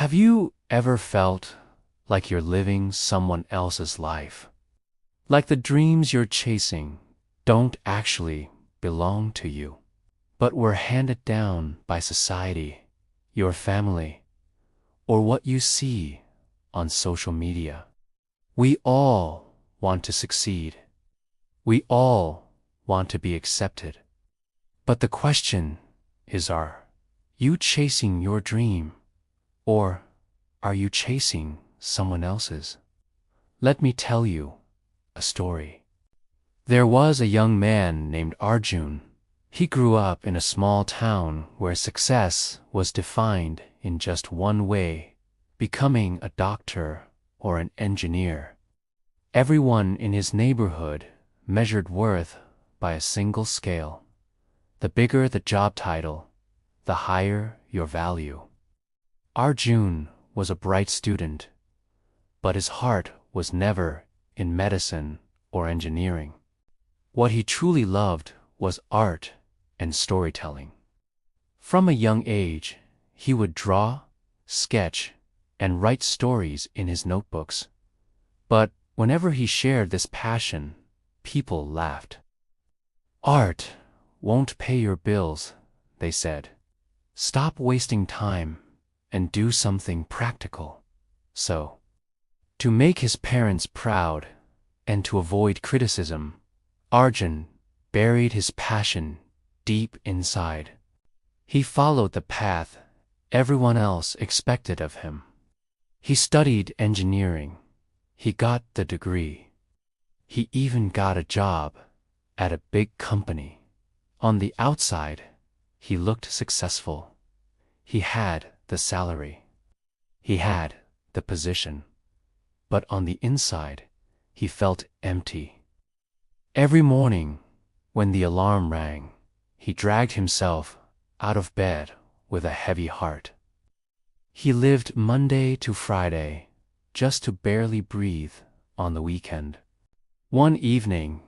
Have you ever felt like you're living someone else's life? Like the dreams you're chasing don't actually belong to you, but were handed down by society, your family, or what you see on social media? We all want to succeed. We all want to be accepted. But the question is, are you chasing your dream, or are you chasing someone else's? Let me tell you a story. There was a young man named Arjun. He grew up in a small town where success was defined in just one way: becoming a doctor or an engineer. Everyone in his neighborhood measured worth by a single scale. The bigger the job title, the higher your value. Arjun was a bright student, but his heart was never in medicine or engineering. What he truly loved was art and storytelling. From a young age, he would draw, sketch, and write stories in his notebooks. But whenever he shared this passion, people laughed. "Art won't pay your bills," they said. "Stop wasting time and do something practical." So, to make his parents proud and to avoid criticism, Arjun buried his passion deep inside. He followed the path everyone else expected of him. He studied engineering. He got the degree. He even got a job at a big company. On the outside, he looked successful. He had the salary. He had the position. But on the inside, he felt empty. Every morning, when the alarm rang, he dragged himself out of bed with a heavy heart. He lived Monday to Friday, just to barely breathe on the weekend. One evening,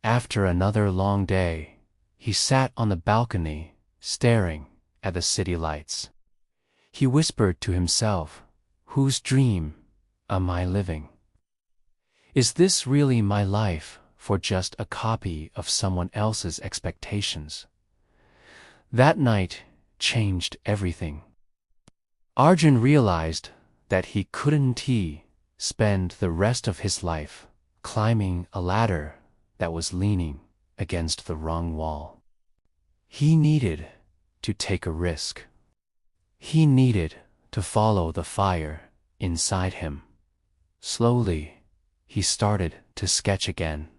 after another long day, he sat on the balcony, staring at the city lights. He whispered to himself, "Whose dream am I living? Is this really my life for just a copy of someone else's expectations?" That night changed everything. Arjun realized that he couldn't spend the rest of his life climbing a ladder that was leaning against the wrong wall. He needed to take a risk. He needed to follow the fire inside him. Slowly, he started to sketch again.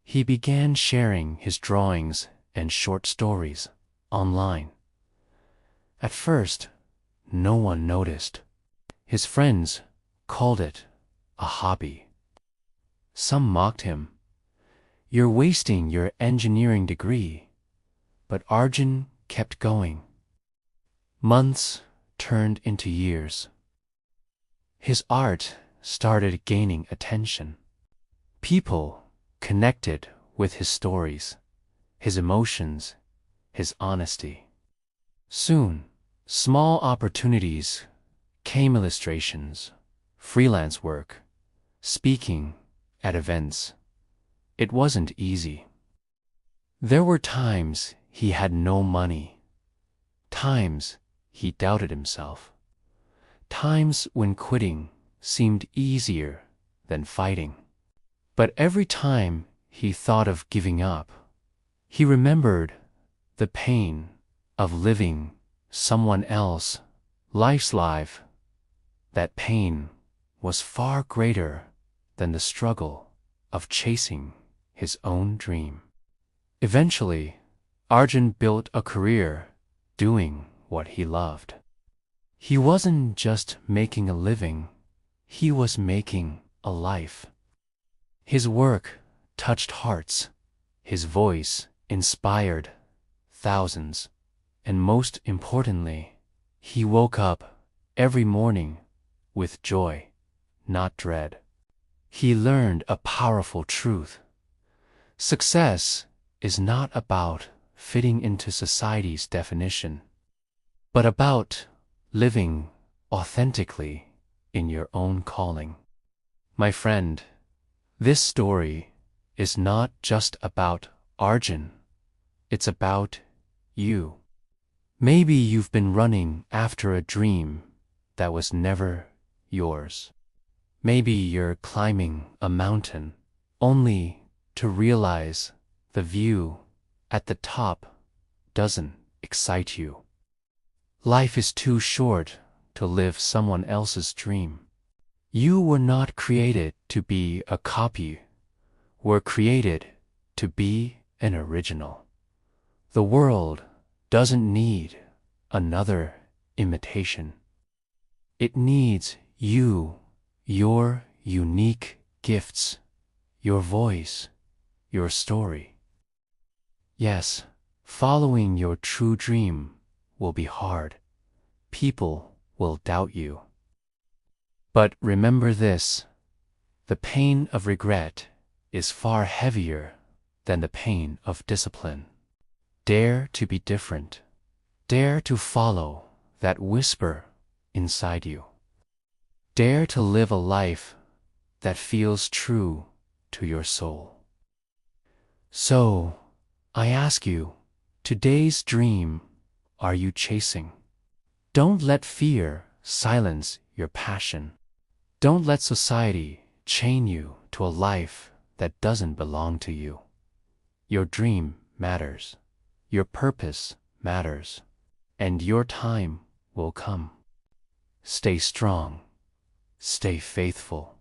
He began sharing his drawings and short stories online. At first, no one noticed. His friends called it a hobby. Some mocked him. "You're wasting your engineering degree." But Arjun kept going. Months turned into years. His art started gaining attention. People connected with his stories, his emotions, his honesty. Soon, small opportunities came: illustrations, freelance work, speaking at events. It wasn't easy. There were times he had no money, times he doubted himself, times when quitting seemed easier than fighting. But every time he thought of giving up, he remembered the pain of living someone else's life. That pain was far greater than the struggle of chasing his own dream. Eventually, Arjun built a career doing what he loved. He wasn't just making a living, he was making a life. His work touched hearts, his voice inspired thousands, and most importantly, he woke up every morning with joy, not dread. He learned a powerful truth. Success is not about fitting into society's definition, but about living authentically in your own calling. My friend, this story is not just about Arjun, it's about you. Maybe you've been running after a dream that was never yours. Maybe you're climbing a mountain only to realize the view at the top doesn't excite you. Life is too short to live someone else's dream. You were not created to be a copy. Were created to be an original. The world doesn't need another imitation. It needs you, your unique gifts, your voice, your story. Yes, following your true dream will be hard. People will doubt you. But remember this, the pain of regret is far heavier than the pain of discipline. Dare to be different. Dare to follow that whisper inside you. Dare to live a life that feels true to your soul. So, I ask you, today's dream are you chasing? Don't let fear silence your passion. Don't let society chain you to a life that doesn't belong to you. Your dream matters. Your purpose matters. And your time will come. Stay strong. Stay faithful.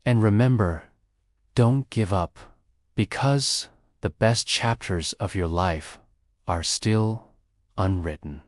And remember, don't give up, because the best chapters of your life are still unwritten.